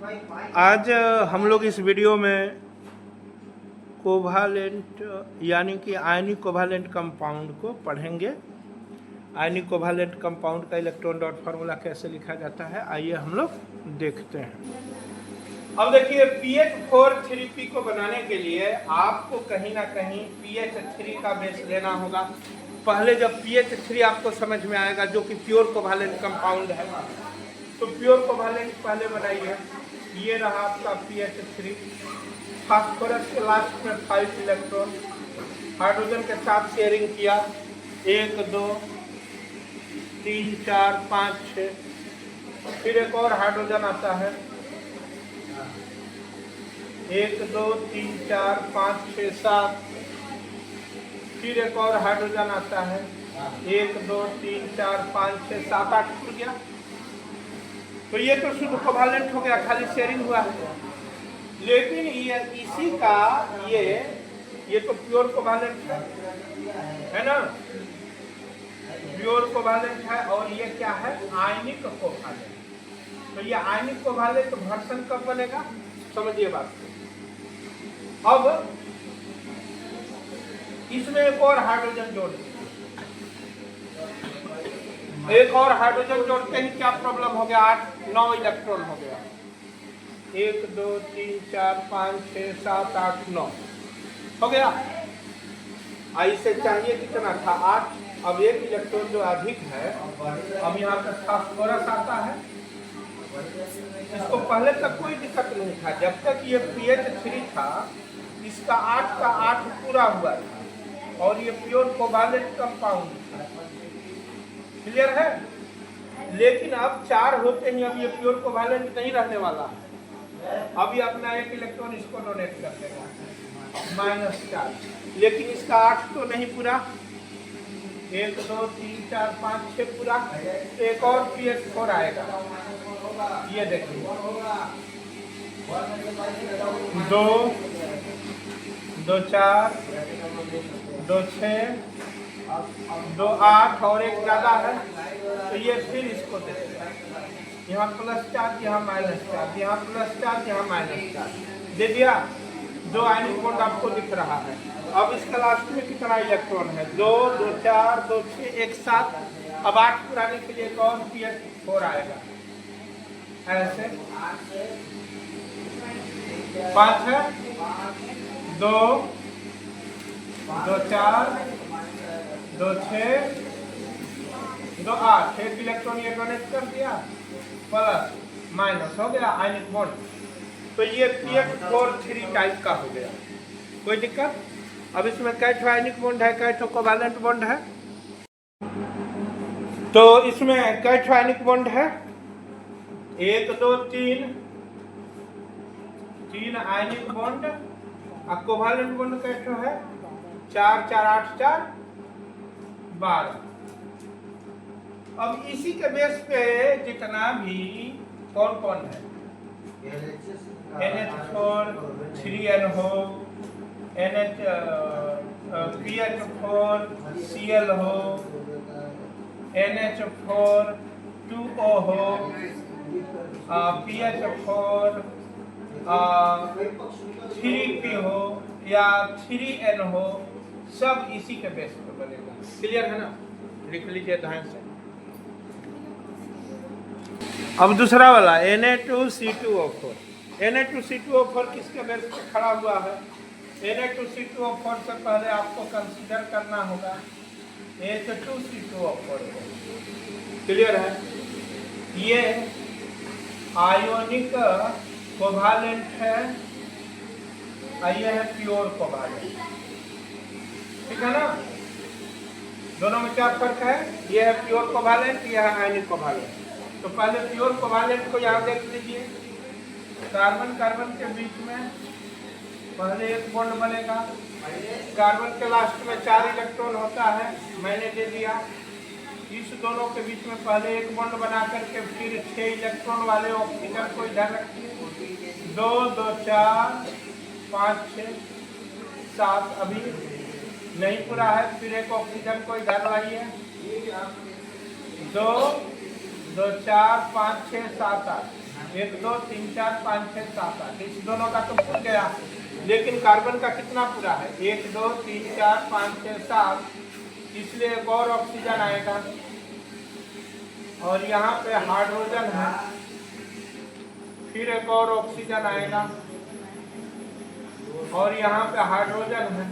आज हम लोग इस वीडियो में कोवालेंट यानी कि आयनिक कोवालेंट कंपाउंड को पढ़ेंगे। आयनिक कोवालेंट कंपाउंड का इलेक्ट्रॉन डॉट फार्मूला कैसे लिखा जाता है, आइए हम लोग देखते हैं। अब देखिए PH4 को बनाने के लिए आपको कहीं ना कहीं PH3 का बेस लेना होगा। पहले जब PH3 आपको समझ में आएगा जो कि प्योर कोवालेंट कंपाउंड है, तो प्योर कोवालेंट पहले बनाइए। ये रहा आपका PH3, फास्फोरस के लास्ट में 5 इलेक्ट्रॉन हाइड्रोजन के साथ शेयरिंग किया, 1 2 3 4 5 6। फिर एक और हाइड्रोजन आता है, 1 2 3 4 5 6 7। फिर एक और हाइड्रोजन आता है, 1 2 3 4 5 6 7 8 खुल गया। तो ये तो शुद्ध कोवालेंट हो गया, खाली शेयरिंग हुआ है। लेकिन ये इसी का ये तो प्योर कोवालेंट है ना, प्योर कोवालेंट है। और ये क्या है, आयनिक कोवालेंट। तो ये आयनिक कोवालेंट घर्षण कब बनेगा, समझिए बात। अब इसमें एक और हाइड्रोजन जोड़, एक और हाइड्रोजन जोड़ते ही क्या प्रॉब्लम हो गया, 8 9 इलेक्ट्रॉन हो गया। 1 2 3 4 5 6 7 8 9 हो गया। इसे चाहिए कितना था, 8। अब एक इलेक्ट्रॉन जो अधिक है, अब यहाँ पर फास्फोरस आता है। इसको पहले तक कोई दिक्कत नहीं था, जब तक ये PH3 था इसका 8 का 8 पूरा हुआ था और ये प्योर कोवालेंट कंपाउंड था। क्लियर है। लेकिन अब 4 होते ही अब ये प्योर कोवालेंट नहीं रहने वाला है। अब ये अपना एक इलेक्ट्रॉन इसको डोनेट कर देगा, -4। लेकिन इसका 8 तो नहीं पूरा, 1 2 3 4 5 6 पूरा। एक और PH4 आएगा, ये देखिए 2 2 4 2 6 2 8 और एक ज्यादा है, तो ये फिर इसको देते हैं। यहाँ प्लस चार्ज, यहाँ माइनस चार्ज, यहाँ प्लस चार्ज, यहाँ माइनस चार्ज दे दिया। जो आयनिक बॉन्ड आपको दिख रहा है। अब इसका लास्ट में कितना इलेक्ट्रॉन है, 2 2 4 2 6 1 7। अब 8 पुराने के लिए एक और PH4 आएगा, ऐसे 5 है, 2 2 4 2 6 2 8। एक इलेक्ट्रॉन ये डोनेट कर दिया, प्लस माइनस हो गया आयनिक बॉन्ड। तो ये PH4 टाइप का हो गया, कोई दिक्कत। अब इसमें कैठो आयनिक बॉन्ड है, कैठो कोवालेंट बॉन्ड है। तो इसमें कैठो आयनिक बॉन्ड है, 1 2 3 आयनिक बॉन्ड। और कोवालेंट बॉन्ड कैठो है, 4 4 8 4 12। अब इसी के बेस पे जितना भी कौन कौन है, NH4 3NO, PH4 Cl हो, NH4 2O हो, PH4 3P हो या 3N हो, सब इसी के बेस पे बनेगा। क्लियर है ना, लिख लीजिए ध्यान से। अब दूसरा वाला Na2C2O4। Na2C2O4 किसके बेस पे खड़ा हुआ है, Na2C2O4 से पहले आपको कंसीडर करना होगा H2C2O4 को। क्लियर है। ये आयोनिक कोवालेंट है, ये है प्योर कोवालेंट, ठीक है ना। दोनों में क्या फर्क है, ये है प्योर कोवालेंट, ये है आयनिक कोवालेंट। तो पहले प्योर कोवालेंट को यहाँ देख लीजिए। कार्बन कार्बन के बीच में पहले एक बॉन्ड बनेगा, कार्बन के लास्ट में 4 इलेक्ट्रॉन होता है, मैंने दे दिया। इस दोनों के बीच में पहले एक बॉन्ड बना करके फिर 6 इलेक्ट्रॉन वाले ऑक्सीजन को इधर रखिए, 2 2 4 5 6 7। अभी नहीं पूरा है, फिर एक ऑक्सीजन को इधर लाइए, 2 2 4 5 6 7 8। 1 2 3 4 5 6 7 8, इस दोनों का तो पूरा गया, लेकिन कार्बन का कितना पूरा है? 1 2 3 4 5 6 7, इसलिए एक और ऑक्सीजन आएगा, और यहाँ पे हाइड्रोजन है, फिर एक और ऑक्सीजन आएगा, और यहाँ पे हाइड्रोजन है।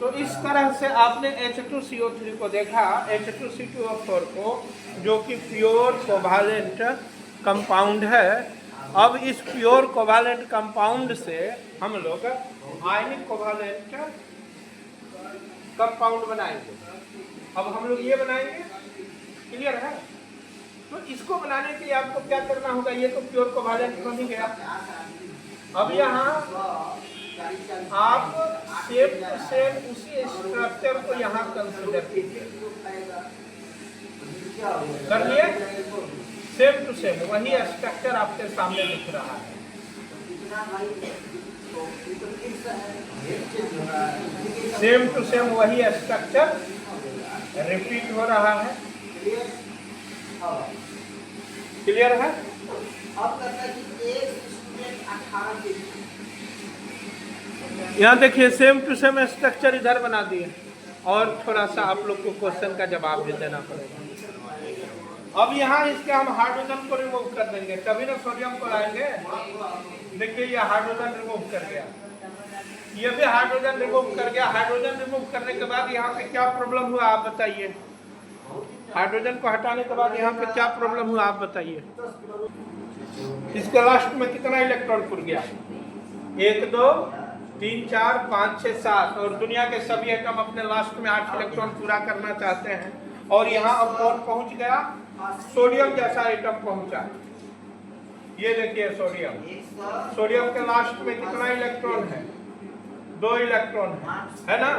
तो इस तरह से आपने H2CO3 को देखा, H2C2O4 को, जो कि प्योर कोवालेंट कंपाउंड है। अब इस प्योर कोवालेंट कंपाउंड से हम लोग आयनिक कोवालेंट कंपाउंड बनाएंगे। अब हम लोग ये बनाएंगे, क्लियर है? तो इसको बनाने के लिए आपको क्या करना होगा? ये तो प्योर कोवालेंट बन ही गया। अब यहाँ आप सेम टू सेम उसी स्ट्रक्चर को यहाँ कंसीडर कीजिए। कर लिए? सेम टू सेम वही स्ट्रक्चर आपके सामने दिख रहा है। सेम टू सेम वही स्ट्रक्चर रिपीट हो रहा है। क्लियर है? यहाँ देखिए सेम टू सेम स्ट्रक्चर इधर बना दिए, और थोड़ा सा आप लोग को क्वेश्चन का जवाब भी देना पड़ेगा। अब यहाँ इसके हम हाइड्रोजन को रिमूव कर देंगे, तभी ना सोडियम को लाएंगे। देखिए ये हाइड्रोजन रिमूव कर गया, ये भी हाइड्रोजन रिमूव कर गया। हाइड्रोजन रिमूव करने के बाद यहाँ पे क्या प्रॉब्लम हुआ आप बताइए? हाइड्रोजन को हटाने के बाद यहाँ पे क्या प्रॉब्लम हुआ आप बताइए? इसके लास्ट में कितना इलेक्ट्रॉन पुर गया? 1 2 3 4 5 6 7, और दुनिया के सभी एटम अपने लास्ट में 8 इलेक्ट्रॉन पूरा करना चाहते हैं। और यहाँ अब कौन पहुंच गया? सोडियम जैसा एटम पहुंचा। ये देखिए सोडियम, सोडियम के लास्ट में कितना इलेक्ट्रॉन है? 2 इलेक्ट्रॉन है ना?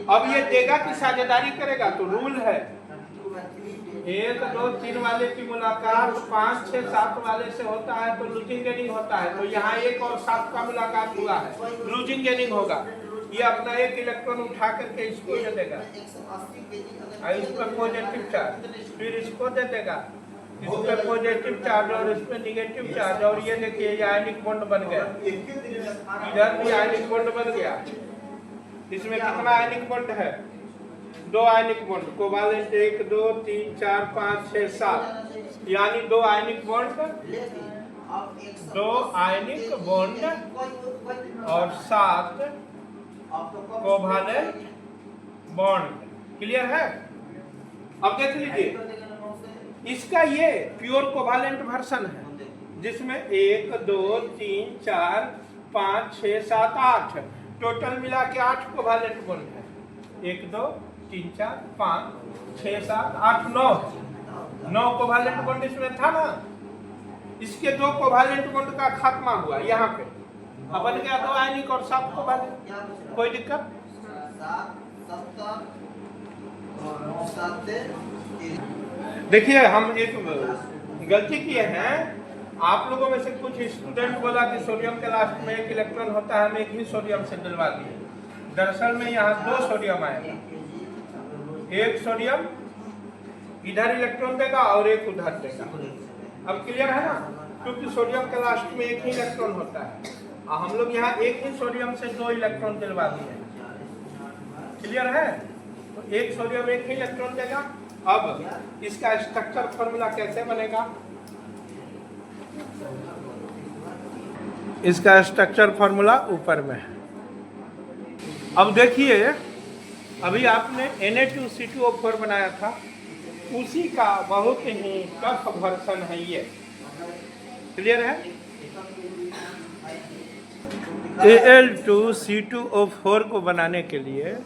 अब ये देगा कि साझेदारी करेगा? तो रूल है 1 2 3 वाले की मुलाकात 5 6 7 वाले से होता है तो लूजिंग गेनिंग होता है। तो यहाँ 1 और 7 का मुलाकात हुआ है, लूजिंग गेनिंग होगा। ये अपना 1 इलेक्ट्रॉन उठा करके इसको दे देगा, इस पर पॉजिटिव चार्ज, फिर इसको दे देगा, इस पे पॉजिटिव चार्ज और इस पे निगेटिव चार्ज। और ये देखिए ये आयनिक बॉन्ड बन गया, इधर भी आयनिक बॉन्ड बन गया। इसमें कितना आयनिक बॉन्ड है? 2 आयनिक बॉन्ड कोवालेंट, 1 2 3 4 5 6 7, यानी 2 आयनिक बॉन्ड, 2 आयनिक बॉन्ड और 7 कोवालेंट बॉन्ड। क्लियर है? अब देख लीजिए इसका ये प्योर कोवालेंट वर्सन है, जिसमें 1 2 3 4 5 6 7 8 टोटल मिला के 8 कोवालेंट बॉन्ड है। 1 2 3 4 5 6 7 8 9 कोवालेंट बॉन्ड इसमें था ना। इसके 2 कोवालेंट बॉन्ड का खात्मा हुआ यहाँ पे, अब बन गया 2 आयनिक और 7 कोवालेंट। कोई दिक्कत? देखिए हम एक गलती किए हैं, आप लोगों में से कुछ स्टूडेंट बोला कि सोडियम के लास्ट में 1 इलेक्ट्रॉन होता है, हम एक ही सोडियम से डलवा दिए। दरअसल में यहाँ 2 सोडियम आएगा, 1 सोडियम इधर इलेक्ट्रॉन देगा और 1 उधर देगा। अब क्लियर है ना? क्योंकि सोडियम के लास्ट में 1 ही इलेक्ट्रॉन होता है, और हम लोग यहाँ 1 ही सोडियम से 2 इलेक्ट्रॉन दिलवा दिए। क्लियर है? तो 1 सोडियम 1 ही इलेक्ट्रॉन देगा। अब इसका स्ट्रक्चर फॉर्मूला कैसे बनेगा? इसका स्ट्रक्चर फॉर्मूला ऊपर में है। अब देखिए अभी आपने Na2CO4 बनाया था, उसी का बहुत ही टफ वर्जन है ये। क्लियर है? Al2C2O4 को बनाने के लिए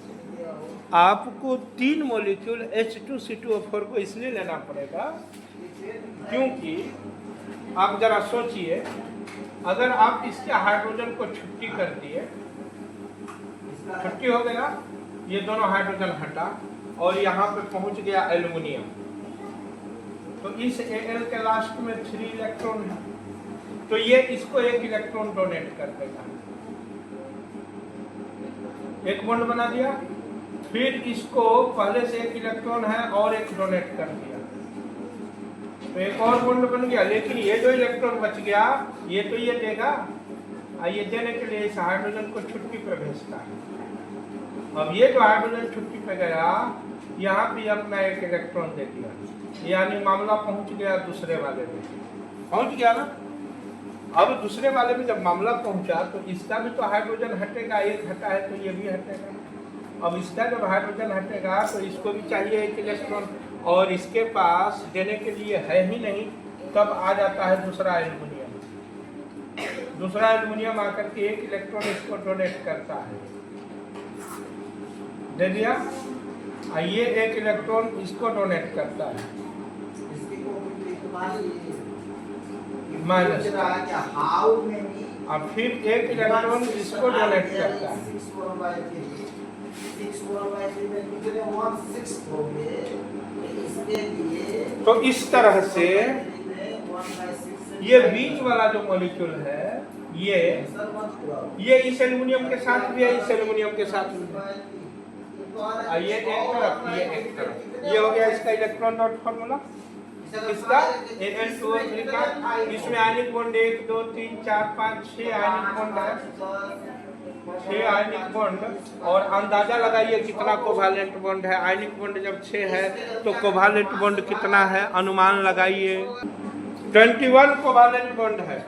आपको 3 मॉलिक्यूल H2C2O4 को इसलिए लेना पड़ेगा क्योंकि आप जरा सोचिए, अगर आप इसके हाइड्रोजन को छुट्टी कर दिए, छुट्टी हो गया, ये दोनों हाइड्रोजन हटा और यहाँ पे पहुँच गया एल्युमिनियम, तो इस Al के लास्ट में 3 इलेक्ट्रॉन है, तो ये इसको 1 इलेक्ट्रॉन डोनेट कर देगा। 1 बॉन्ड बना दिया, फिर इसको पहले से 1 इलेक्ट्रॉन है और 1 डोनेट कर दिया, तो एक और बॉन्ड बन गया, लेकिन ये जो इलेक्ट्रॉन बच गया ये तो ये देगा, ये देने के लिए इस हाइड्रोजन को छुट्टी पे भेजता है। अब ये जो हाइड्रोजन छुट्टी पे गया, यहाँ भी अपना एक इलेक्ट्रॉन दे दिया, यानी मामला पहुंच गया दूसरे वाले में, पहुंच गया ना। अब दूसरे वाले में जब मामला पहुंचा तो इसका भी तो हाइड्रोजन हटेगा, एक हटा है तो ये भी हटेगा। अब इसका जब हाइड्रोजन हटेगा तो इसको भी चाहिए एक इलेक्ट्रॉन, और इसके पास देने के लिए है ही नहीं, तब आ जाता है दूसरा एल्युमिनियम। दूसरा एल्युमिनियम आकर के एक इलेक्ट्रॉन इसको डोनेट करता है, दे दिया, ये एक इलेक्ट्रॉन इसको डोनेट करता है माइनस, अब फिर एक इलेक्ट्रॉन इसको डोनेट करता है। तो इस तरह से ये बीच वाला जो मॉलिक्यूल है ये इस एल्युमिनियम के साथ भी है, इस एल्युमिनियम के साथ भी है, ये एक तरफ, ये एक तरफ, ये हो गया इसका इलेक्ट्रॉन डॉट फॉर्मूला। इसका Al2O3 का, इसमें आयनिक बॉन्ड 1 2 3 4 5 6 आयनिक बॉन्ड है, 6 आयनिक बॉन्ड। और अंदाजा लगाइए कितना कोवालेंट बॉन्ड है। आयनिक बॉन्ड जब 6 है तो कोवालेंट बॉन्ड कितना है, अनुमान लगाइए। 21 कोवालेंट बॉन्ड है।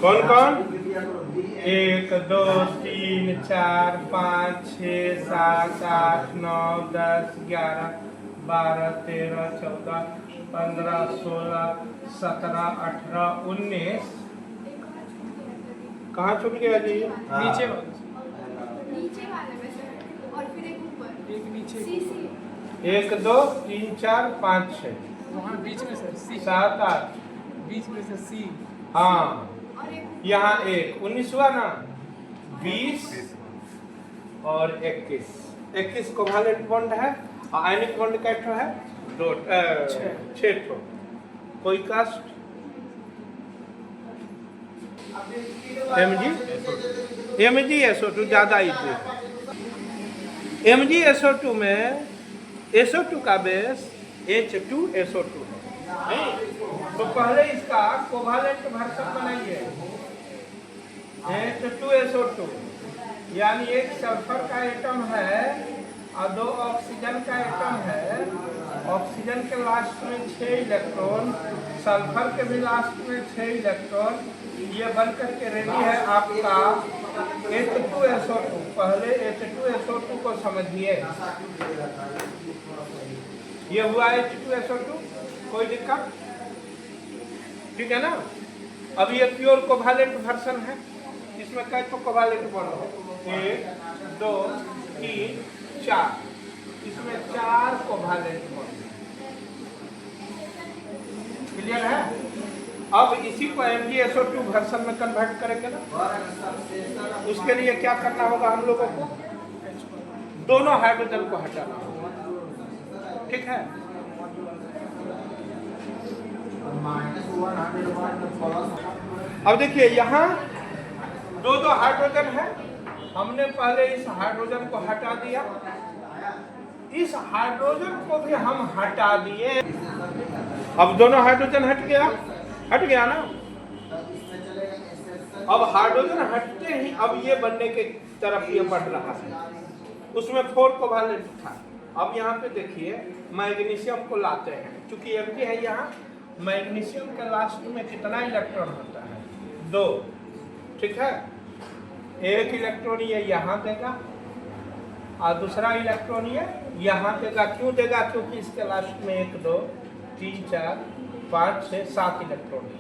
कौन कौन? 1 2 3 4 5 6 7 8 9 10 11 12 13 14 15 16 17 18 19। कहाँ छूट गया जी? नीचे वाले में सर, और फिर एक ऊपर, एक नीचे, 1 2 3 4 5 6 वहाँ बीच में सर सी, 7 8 बीच में सर सी। हाँ, और एक यहाँ 1 19 हुआ ना, 20 और 21 कोवालेंट बॉन्ड है। और आयनिक बॉन्ड का ठो है 6 ठो। कोई कास्ट MgSO2 ज्यादा इजी। MgSO2 में SO2 का बेस H2SO2 है। तो पहले इसका कोवालेंट वर्सन बनाइए, H2SO2, यानी एक सल्फर का एटम है और 2 ऑक्सीजन का एटम है। ऑक्सीजन के लास्ट में 6 इलेक्ट्रॉन, सल्फर के भी लास्ट में 6 इलेक्ट्रॉन। ये बनकर के रेडी है आपका H2SO2। पहले H2SO2 को समझिए, ये हुआ H2SO2, कोई दिक्कत? ठीक है ना। अब ये प्योर कोवालेंट वर्सन है, इसमें कितने कोवालेंट बॉन्ड है? 1 2 3 4, इसमें 4 कोवालेंट बॉन्ड। क्लियर है? अब इसी को MgSO2 वर्सन में कन्वर्ट करेंगे ना, उसके लिए क्या करना होगा हम लोगों को? दोनों हाइड्रोजन को हटाना होगा, ठीक है। अब देखिए यहाँ 2 हाइड्रोजन है, हमने पहले इस हाइड्रोजन को हटा दिया, इस हाइड्रोजन को भी हम हटा दिए। अब दोनों हाइड्रोजन हट गया ना। अब हाइड्रोजन हटते ही अब ये बनने के तरफ ये बढ़ रहा है। उसमें 4 कोवालेंट था। अब यहाँ पे देखिए मैग्नीशियम को लाते हैं, क्योंकि Mg है यहाँ। मैग्नीशियम के लास्ट में कितना इलेक्ट्रॉन होता है? 2, ठीक है। एक इलेक्ट्रॉन ये यहाँ देगा और दूसरा इलेक्ट्रॉन ये यहाँ देगा। क्यों देगा? क्योंकि इसके लास्ट में 1 2 3 4 5 6 7 इलेक्ट्रॉन है।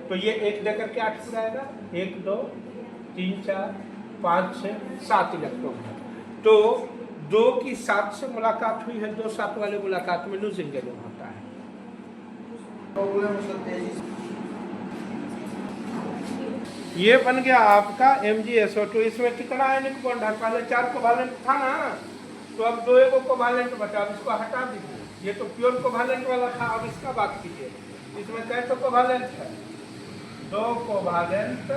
तो ये 1 देकर के 8 जाएगा, 1 2 3 4 5 6 7 इलेक्ट्रॉन है। तो 2 की 7 से मुलाकात हुई है, 2 7 वाले मुलाकात में लूजिंग गैलियम होता है। ये बन गया आपका MgSO2। इसमें कितना आयनिक बॉन्ड है? पहले 4 कोवालेंट था ना, तो अब 2 कोवालेंट बचा, अब इसको हटा दीजिए। ये तो प्योर कोवालेंट वाला था, अब इसका बात कीजिए। इसमें कैसे कोवालेंट है? 2 कोवालेंट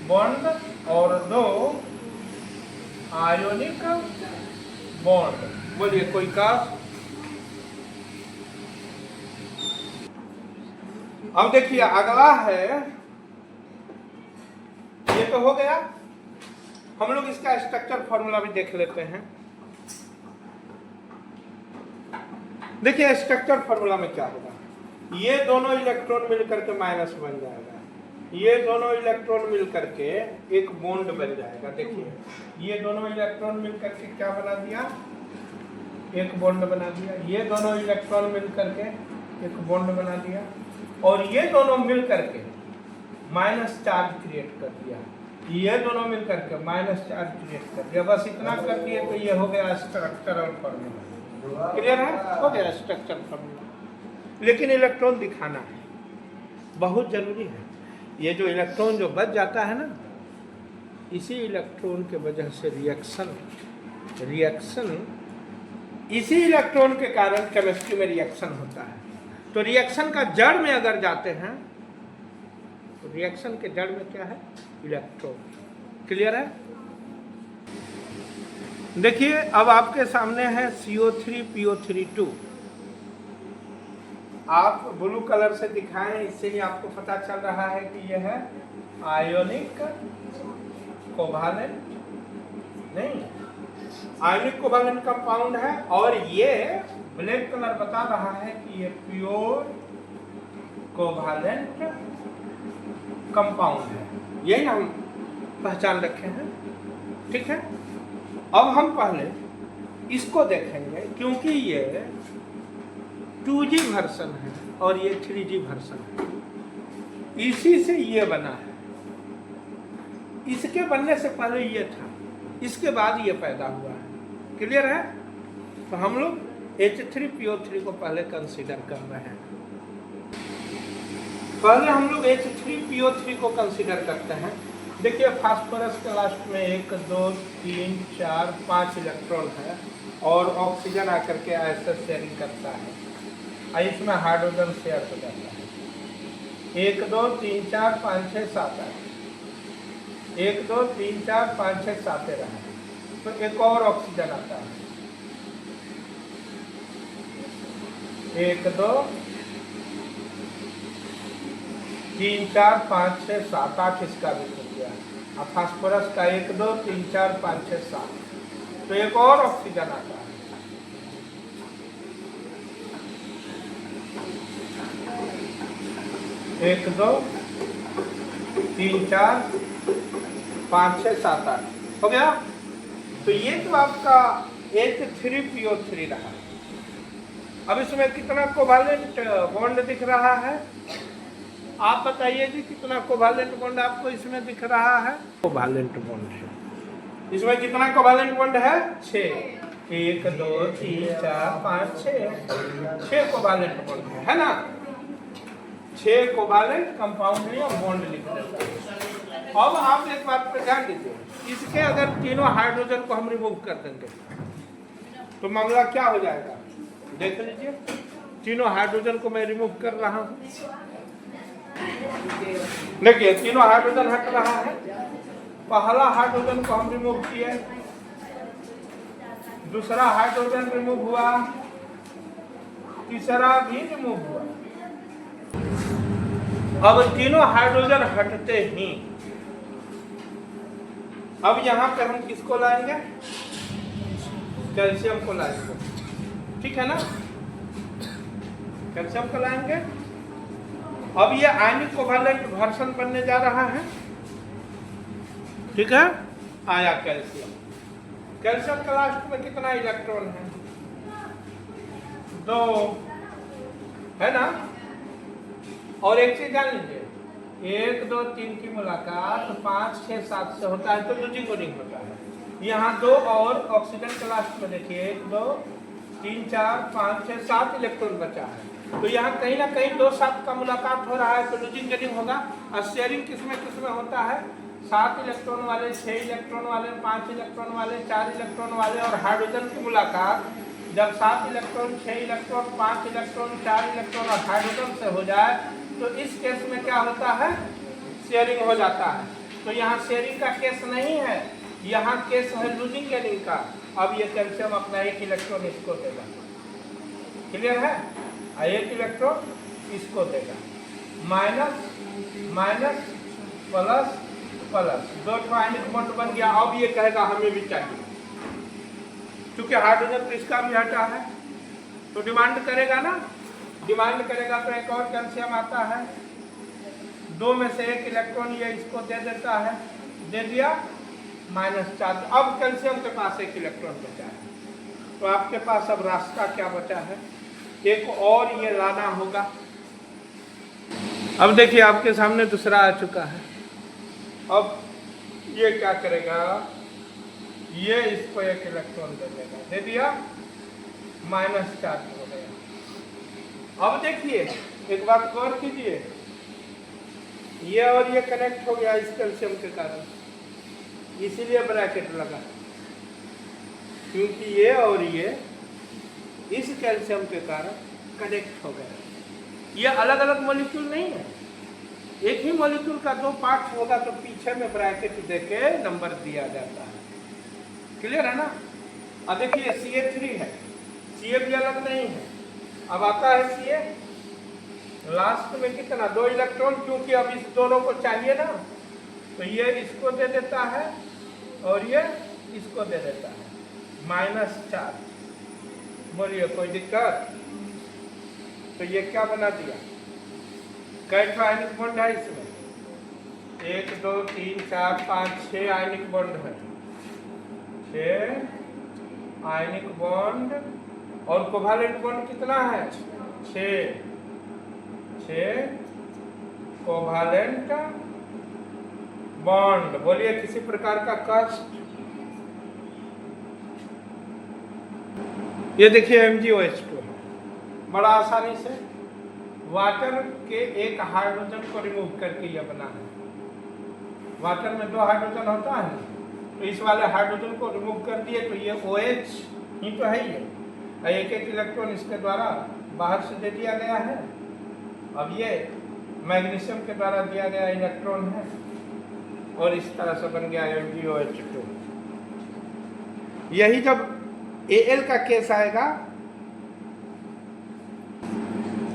बॉन्ड और 2 आयोनिक बॉन्ड। बोलिए कोई का। अब देखिए अगला है, ये तो हो गया। हम लोग इसका स्ट्रक्चर फॉर्मूला भी देख लेते हैं। देखिए स्ट्रक्चर फॉर्मूला में क्या होगा, ये दोनों इलेक्ट्रॉन मिलकर के माइनस बन जाएगा, ये दोनों इलेक्ट्रॉन मिलकर के एक बॉन्ड बन जाएगा। देखिए ये दोनों इलेक्ट्रॉन मिलकर के क्या बना दिया, एक बॉन्ड बना दिया। ये दोनों इलेक्ट्रॉन मिलकर के एक बॉन्ड बना दिया, और ये दोनों मिलकर के माइनस चार्ज क्रिएट कर दिया। ये दोनों मिलकर के माइनस चार्ज क्रिएट कर दिया। बस इतना कर दिए तो ये हो गया स्ट्रक्चरल फॉर्मूला। क्लियर है, हो गया स्ट्रक्चरल फॉर्मूला। लेकिन इलेक्ट्रॉन दिखाना है, बहुत जरूरी है। ये जो इलेक्ट्रॉन जो बच जाता है ना, इसी इलेक्ट्रॉन के वजह से रिएक्शन इसी इलेक्ट्रॉन के कारण केमिस्ट्री में रिएक्शन होता है। तो रिएक्शन का जड़ में अगर जाते हैं तो रिएक्शन के जड़ में क्या है, इलेक्ट्रॉन। क्लियर है। देखिए अब आपके सामने है CO3PO32। आप ब्लू कलर से दिखाएं, इससे ही आपको पता चल रहा है कि यह है आयोनिक कोवालेंट, नहीं आयोनिक कोवालेंट कंपाउंड है। और ये ब्लैक कलर बता रहा है कि ये प्योर कोवालेंट कंपाउंड है। यही हम पहचान रखे हैं, ठीक है। अब हम पहले इसको देखेंगे, क्योंकि ये 2G वर्सन है और ये 3G वर्सन है। इसी से ये बना है, इसके बनने से पहले ये था, इसके बाद ये पैदा हुआ है। क्लियर है। तो हम लोग H3PO3 को पहले कंसीडर कर रहे हैं। पहले हम लोग H3PO3 को कंसीडर करते हैं। देखिए फास्फोरस के लास्ट में 1 2 3 4 5 इलेक्ट्रॉन है, और ऑक्सीजन आकर के ऐसे शेयरिंग करता है, और इसमें हाइड्रोजन शेयर हो जाता है। 1 2 3 4 5 6 7 8, 1 2 3 4 5 6 7 रहा, तो एक और ऑक्सीजन आता है। 1 2 3 4 5 6 7 8 इसका भी हो गया। अब फास्फोरस का 1 2 3 4 5 6 7, तो एक और ऑक्सीजन आता है। एक 2 3 4 5 6 7 8 हो गया। तो ये तो आपका H3PO3 रहा। अब इसमें कितना कोवालेंट बॉन्ड दिख रहा है, आप बताइए जी, कितना कोवालेंट बॉन्ड आपको इसमें दिख रहा है। कोवालेंट बॉन्ड है इसमें कितना कोवालेंट बॉन्ड है, 6। 1 2 3 4 5 6 कोवालेंट बॉन्ड है ना। 6 कोवालेंट कंपाउंड या बॉन्ड लिख देता है। अब आप एक बात पे ध्यान दीजिए, इसके अगर तीनों हाइड्रोजन को हम रिमूव कर देंगे तो मामला क्या हो जाएगा, देख लीजिए। तीनों हाइड्रोजन को मैं रिमूव कर रहा हूं, देखिए तीनों हाइड्रोजन हट रहा है। पहला हाइड्रोजन को हम रिमूव किए, दूसरा हाइड्रोजन रिमूव हुआ, तीसरा भी रिमूव हुआ। अब तीनों हाइड्रोजन हटते ही अब यहां पे हम किसको लाएंगे, कैल्शियम को लाएंगे, ठीक है ना। कैल्शियम को लाएंगे। अब ये आयनिक कोवालेंट वर्सन बनने जा रहा है, ठीक है। आया कैल्शियम। कैल्शियम के लास्ट में कितना इलेक्ट्रॉन है, 2 है ना। और एक चीज जान लीजिए, 1 2 3 की मुलाकात 5 6 7 से होता है तो लूजिंग कोडिंग होता है। यहाँ 2 और ऑक्सीजन के लास्ट में देखिए 1 2 3 4 5 6 7 इलेक्ट्रॉन बचा है, तो यहाँ कहीं ना कहीं 2 7 का मुलाकात हो रहा है तो लूजिंग कोडिंग होगा। और शेयरिंग किसमें होता है, 7 इलेक्ट्रॉन वाले, 6 इलेक्ट्रॉन वाले, 5 इलेक्ट्रॉन वाले, 4 इलेक्ट्रॉन वाले और हाइड्रोजन की मुलाकात जब 7 इलेक्ट्रॉन, 6 इलेक्ट्रॉन, 5 इलेक्ट्रॉन, 4 इलेक्ट्रॉन और हाइड्रोजन से हो जाए तो इस केस में क्या होता है, शेयरिंग हो जाता है। तो यहाँ शेयरिंग का केस नहीं है, यहाँ केस है लूजिंग एनिंग का। अब ये कैल्शियम अपना एक इलेक्ट्रॉन इसको देगा, क्लियर है, एक इलेक्ट्रॉन इसको देगा, माइनस माइनस प्लस प्लस, दो आयनिक बॉन्ड बन गया। अब ये कहेगा हमें भी चाहिए, क्योंकि हाइड्रोजन तो इसका भी हटा है, तो डिमांड करेगा ना, डिमांड करेगा तो एक और कैल्शियम आता है, दो में से एक इलेक्ट्रॉन ये इसको दे देता है, दे दिया, माइनस चार्ज। अब कैल्शियम के पास एक इलेक्ट्रॉन बचा है, तो आपके पास अब रास्ता क्या बचा है, एक और ये लाना होगा। अब देखिए आपके सामने दूसरा आ चुका है। अब ये क्या करेगा, ये इसको एक इलेक्ट्रॉन दे देगा, दे दिया, माइनस चार्ज हो गया। अब देखिए एक बात गौर कीजिए, ये और ये कनेक्ट हो गया इस कैल्शियम के कारण, इसीलिए ब्रैकेट लगा, क्योंकि ये और ये इस कैल्शियम के कारण कनेक्ट हो गया। ये अलग अलग मॉलिक्यूल नहीं है, एक ही मॉलिक्यूल का दो पार्ट होगा तो पीछे में ब्रैकेट देके नंबर दिया जाता है, क्लियर है ना। अब देखिए CH3 है, Ca भी अलग नहीं है। अब आता है Ca, लास्ट में कितना, दो इलेक्ट्रॉन, क्योंकि अब इस दोनों को चाहिए ना, तो ये इसको दे देता है और ये इसको दे देता है, माइनस चार्ज। बोलिए कोई दिक्कत, तो ये क्या बना दिया, कैसा आयनिक बॉन्ड है इसमें, 1 2 3 4 5 6 आयनिक बॉन्ड है, 6 आयनिक बॉन्ड, और कोवालेंट बॉन्ड कितना है, 6 कोवालेंट बॉन्ड। बोलिए किसी प्रकार का कष्ट, ये देखिए MgOH2 बड़ा आसानी से वाटर के एक हाइड्रोजन को रिमूव करके यह बना है। वाटर में 2 हाइड्रोजन होता है, तो इस वाले हाइड्रोजन को रिमूव कर दिए तो ये OH ही तो है, ये एक एक इलेक्ट्रॉन इसके द्वारा बाहर से दे दिया गया है। अब ये मैग्नीशियम के द्वारा दिया गया इलेक्ट्रॉन है, और इस तरह से बन गया MgOH2। यही जब Al का केस आएगा,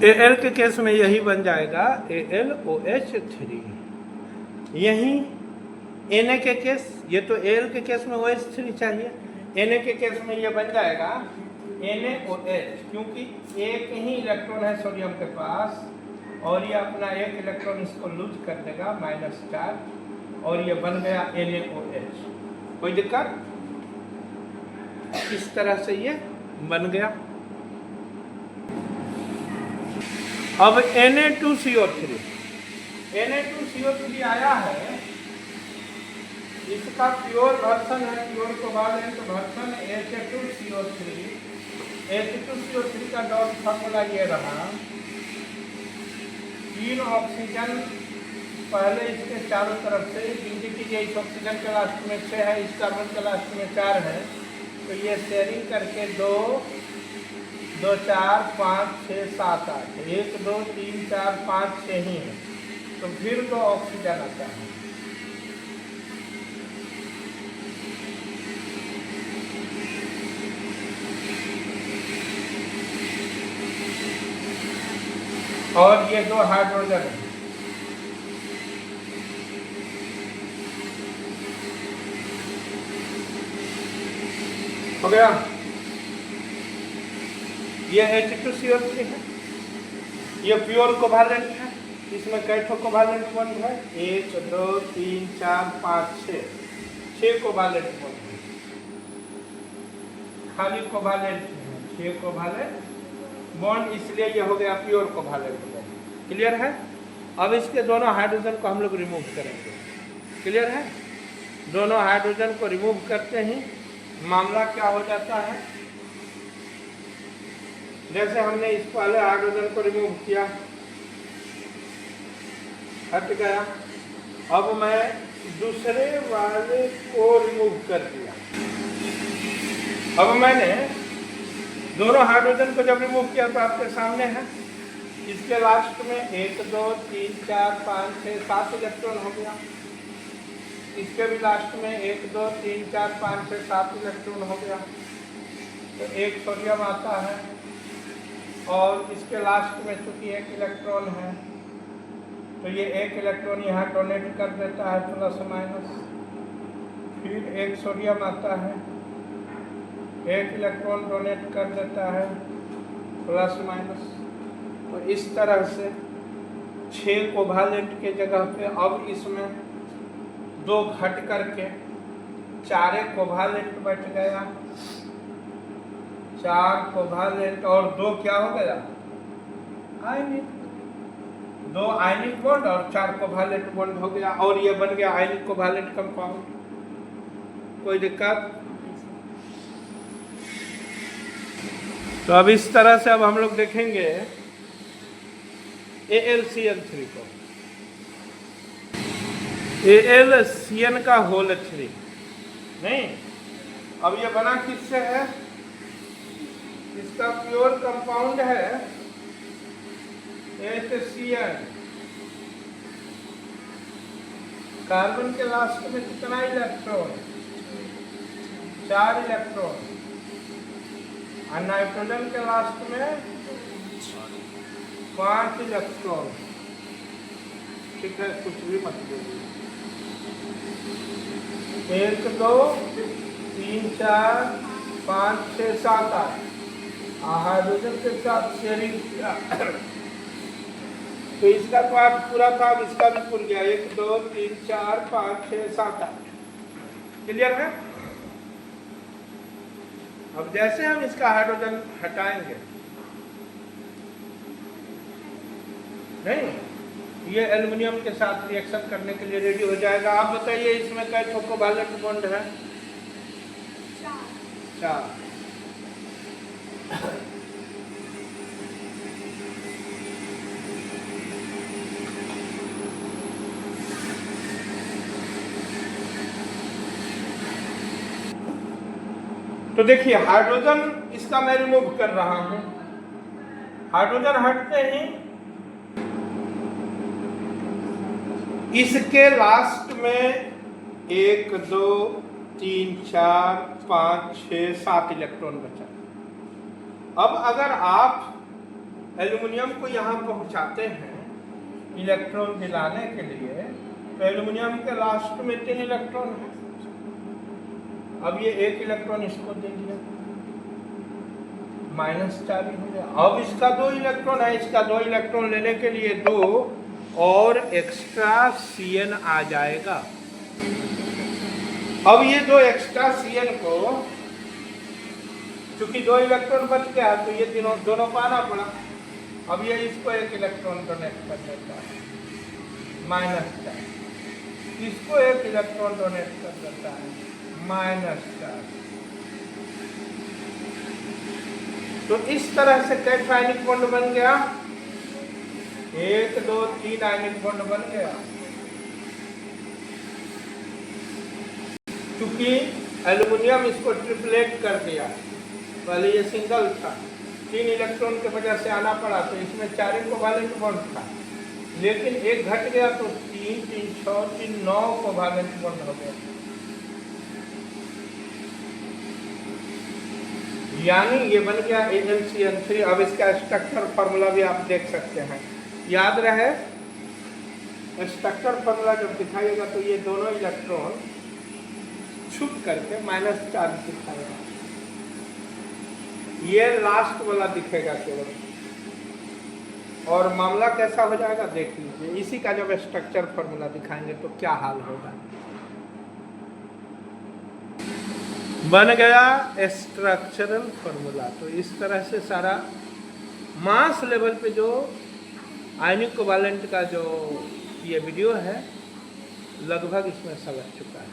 Al के केस में यही बन जाएगा AlOH3। यही Na के केस, ये तो Al के केस में OH3 चाहिए, Na के केस में ये बन जाएगा NaOH, क्योंकि एक ही इलेक्ट्रॉन है सोडियम के पास, और ये अपना एक इलेक्ट्रॉन इसको लूज कर देगा, माइनस चार्ज, और ये बन गया NaOH। कोई दिक्कत, इस तरह से ये बन गया। अब Na2CO3, Na2CO3 आया है, इसका प्योर वर्सन है, pure covalent version H2CO3। H2CO3 का डॉट फॉर्मूला ये रहा, 3 ऑक्सीजन पहले इसके चारों तरफ से, गिनती कीजिए, इस ऑक्सीजन के लास्ट में 6 है, इस कार्बन के लास्ट में 4 है, तो ये शेयरिंग करके 2 2 4 5 6 7 8, 1 2 3 4 5 6 ही है, तो फिर 2 ऑक्सीजन आता है। और ये 2 हाइड्रोजन है, हो गया। ये H2CO3 है, ये प्योर कोवालेंट है, इसमें कैथो कोवालेंट बॉन्ड है, 1 2 3 4 5 6 कोवालेंट बॉन्ड है, खाली कोवालेंट है, 6 कोवालेंट बॉन्ड, इसलिए ये हो गया प्योर कोवालेंट बॉन्ड। क्लियर है। अब इसके दोनों हाइड्रोजन को हम लोग रिमूव करेंगे, क्लियर है। दोनों हाइड्रोजन को रिमूव करते ही मामला क्या हो जाता है, जैसे हमने इस पहले हाइड्रोजन को रिमूव किया, हट गया, अब मैं दूसरे वाले को रिमूव कर दिया। अब मैंने दोनों हाइड्रोजन को जब रिमूव किया तो आपके सामने है, इसके लास्ट में 1 2 3 4 5 6 7 इलेक्ट्रॉन हो गया, इसके भी लास्ट में 1 2 3 4 5 6 7 इलेक्ट्रॉन हो गया, तो एक सोडियम आता है। और इसके लास्ट में चूंकि एक इलेक्ट्रॉन है तो ये एक इलेक्ट्रॉन यहाँ डोनेट कर देता है प्लस माइनस, फिर एक सोडियम आता है, एक इलेक्ट्रॉन डोनेट कर देता है प्लस माइनस। तो इस तरह से 6 कोवालेंट के जगह पे अब इसमें 2 घट करके 4 कोवालेंट बच गया, 4 कोवालेंट और 2 क्या हो गया आयनिक, 2 आयनिक बॉन्ड और 4 कोवालेंट बॉन्ड हो गया, और ये बन गया आयनिक कोवालेंट कंपाउंड। कोई दिक्कत? तो अब इस तरह से अब हम लोग देखेंगे AlCN3 को, AlCN का होल 3 नहीं। अब ये बना किससे है? इसका प्योर कंपाउंड है HCN। कार्बन के लास्ट में कितना इलेक्ट्रॉन? 4 इलेक्ट्रॉन, और नाइट्रोजन के लास्ट में 5 इलेक्ट्रॉन। ठीक है, कुछ भी मत बोलिए। 1 2 3 4 5 6 7 8 हाइड्रोजन के साथ शेयरिंग किया तो इसका पार्ट पूरा था, अब इसका भी पूरा गया। 1 2 3 4 5 6 7 8 क्लियर है? अब जैसे हम इसका हाइड्रोजन हटाएंगे, नहीं, ये एल्युमिनियम के साथ रिएक्शन करने के लिए रेडी हो जाएगा। आप बताइए इसमें कै कोवालेंट बॉन्ड है? 4। तो देखिए हाइड्रोजन इसका मैं रिमूव कर रहा हूं। हाइड्रोजन हटते ही इसके लास्ट में 1 2 3 4 5 6 7 इलेक्ट्रॉन बचा। अब अगर आप एल्युमिनियम को यहाँ पहुँचाते हैं इलेक्ट्रॉन दिलाने के लिए, तो एल्युमिनियम के लास्ट में 3 इलेक्ट्रॉन है। अब ये 1 इलेक्ट्रॉन इसको दे दिया, -4 हो गया। अब इसका 2 इलेक्ट्रॉन है, इसका 2 इलेक्ट्रॉन लेने के लिए 2 और एक्स्ट्रा CN आ जाएगा। अब ये 2 एक्स्ट्रा CN को, क्योंकि 2 इलेक्ट्रॉन बच गया तो ये दोनों पाना पड़ा। अब ये इसको 1 इलेक्ट्रॉन डोनेट कर देता है, -4। इसको 1 इलेक्ट्रॉन डोनेट कर देता है, -4। तो इस तरह से कैसा आयनिक बॉन्ड बन गया? 1 2 3 आयनिक बॉन्ड बन गया। क्योंकि एल्युमिनियम इसको ट्रिपलेट कर दिया, पहले ये सिंगल था, 3 इलेक्ट्रॉन के वजह से आना पड़ा, तो इसमें 4 कोवालेंट बॉन्ड था, लेकिन 1 घट गया तो 3 3 6 3 9 कोवालेंट बॉन्ड हो गया। यानी ये बन गया AlCN3। अब इसका स्ट्रक्चर फार्मूला भी आप देख सकते हैं, याद रहे स्ट्रक्चर फार्मूला जब दिखाइएगा तो ये दोनों इलेक्ट्रॉन छुप करके -4 दिखाएगा, ये लास्ट वाला दिखेगा केवल। और मामला कैसा हो जाएगा देख लीजिए, इसी का जब स्ट्रक्चर फार्मूला दिखाएंगे तो क्या हाल होगा। बन गया स्ट्रक्चरल फार्मूला। तो इस तरह से सारा मास लेवल पे जो आयनिक कोवालेंट का जो ये वीडियो है लगभग इसमें समझ चुका है।